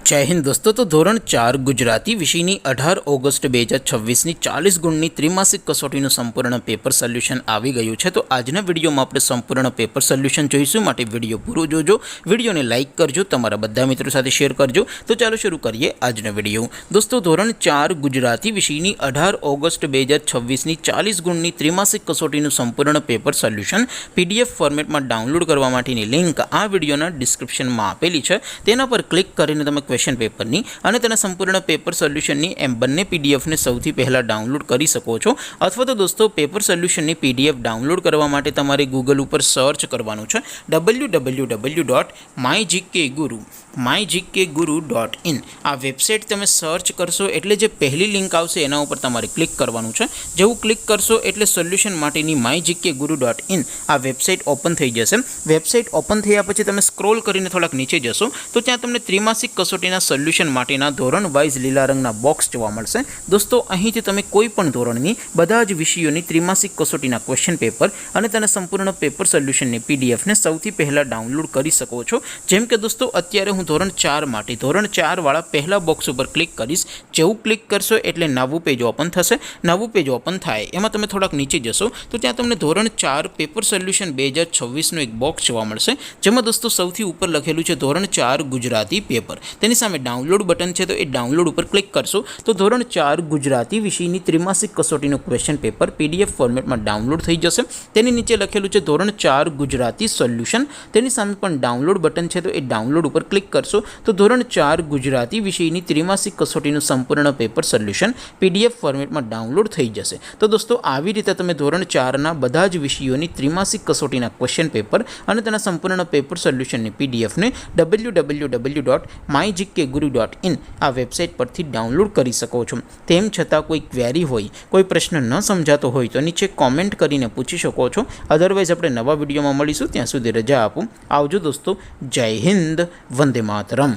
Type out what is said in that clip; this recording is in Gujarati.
जय हिंद दोस्तों। तो धोरण 4 गुजराती विषयनी 18 ऑगस्ट 2026 40 गुणनी त्रिमासिक कसोटीનું સંપૂર્ણ પેપર સોલ્યુશન આવી ગયું છે। તો આજના વિડીયોમાં આપણે સંપૂર્ણ પેપર સોલ્યુશન જોઈશું, માટે વિડીયો પૂરો જોજો, વિડીયોને લાઇક કરજો, તમારા બધા મિત્રો સાથે શેર કરજો। તો ચાલો શરૂ કરીએ આજનો વિડીયો। દોસ્તો ધોરણ 4 ગુજરાતી વિષયની 18 ઓગસ્ટ 2026 40 ગુણની ત્રિમાસિક કસોટીનું સંપૂર્ણ પેપર સોલ્યુશન PDF ફોર્મેટમાં ડાઉનલોડ કરવા માટેની લિંક આ વિડીયોના ડિસ્ક્રિપ્શનમાં આપેલી છે। તેના પર ક્લિક કરીને તમે क्वेश्चन पेपर नी अने तेना संपूर्ण पेपर सोल्यूशन नी एम बंने पीडीएफ ने सौथी पहला डाउनलॉड करी सको छो। अथवा तो दोस्तों पेपर सोल्यूशन नी पीडीएफ डाउनलॉड करवा माटे तमारे गूगल पर सर्च करवानुं छे www.mygkguru.in। आ वेबसाइट तमे सर्च करशो एटले जे पहली लिंक आवशे एना उपर तमारे क्लिक करवानुं छे। जेवुं क्लिक करशो एटले सोल्यूशन माटेनी mygkguru.in आ वेबसाइट ओपन थई जशे। वेबसाइट ओपन थया पछी तमे स्क्रॉल करीने थोड़ाक नीचे जशो तो त्यां तमने त्रिमासिक कसोटीना सोल्यूशन माटेना धोरण वाइज लीला रंगना बॉक्स जोवा मळशे। दोस्तों અહીંથી તમે કોઈ પણ ધોરણની બધા જ વિષયોની ત્રિમાસિક કસોટીના ક્વેશ્ચન પેપર અને તેના સંપૂર્ણ પેપર સોલ્યુશનની PDF ને સૌથી પહેલા ડાઉનલોડ કરી શકો છો। જેમ કે દોસ્તો અત્યારે હું ધોરણ 4 માટે ધોરણ 4 વાળા પહેલા બોક્સ ઉપર ક્લિક કરીશ। જેવું ક્લિક કરશો એટલે નવું પેજ ઓપન થશે। નવું પેજ ઓપન થાય એમાં તમે થોડાક નીચે જશો તો ત્યાં તમને ધોરણ 4 પેપર સોલ્યુશન 2026 નો એક બોક્સ જોવા મળશે, જેમાં દોસ્તો સૌથી ઉપર લખેલું છે ધોરણ 4 ગુજરાતી પેપર। તેની સામે ડાઉનલોડ બટન છે, તો એ ડાઉનલોડ ઉપર ક્લિક કરશો તો ધોરણ 4 ગુજરાતી વિષયની ત્રિમાસિક કસોટીનું ક્વેશ્ચન પેપર PDF ફોર્મેટમાં ડાઉનલોડ થઈ જશે। તેની નીચે લખેલું છે ધોરણ 4 ગુજરાતી સોલ્યુશન, તેની સામે પણ ડાઉનલોડ બટન છે, તો એ ડાઉનલોડ ઉપર ક્લિક કરશો તો ધોરણ 4 ગુજરાતી વિષયની ત્રિમાસિક કસોટીનું સંપૂર્ણ પેપર સોલ્યુશન PDF ફોર્મેટમાં ડાઉનલોડ થઈ જશે। તો દોસ્તો આવી રીતે તમે ધોરણ 4ના બધા જ વિષયોની ત્રિમાસિક કસોટીના ક્વેશ્ચન પેપર અને તેના સંપૂર્ણ પેપર સોલ્યુશનની PDF ને www.mygkguru.in आ वेबसाइट पर डाउनलॉड करी सको छो। तेम छतां कोई क्वेरी होय, कोई प्रश्न न समझातो होय तो नीचे कॉमेंट करीने पूछी शको छो। अदरवाइज आपणे नवा विडियोमां मळीशुं, त्यां सुधी रजा आपो। आवजो दोस्तों। जय हिंद, वंदे मातरम।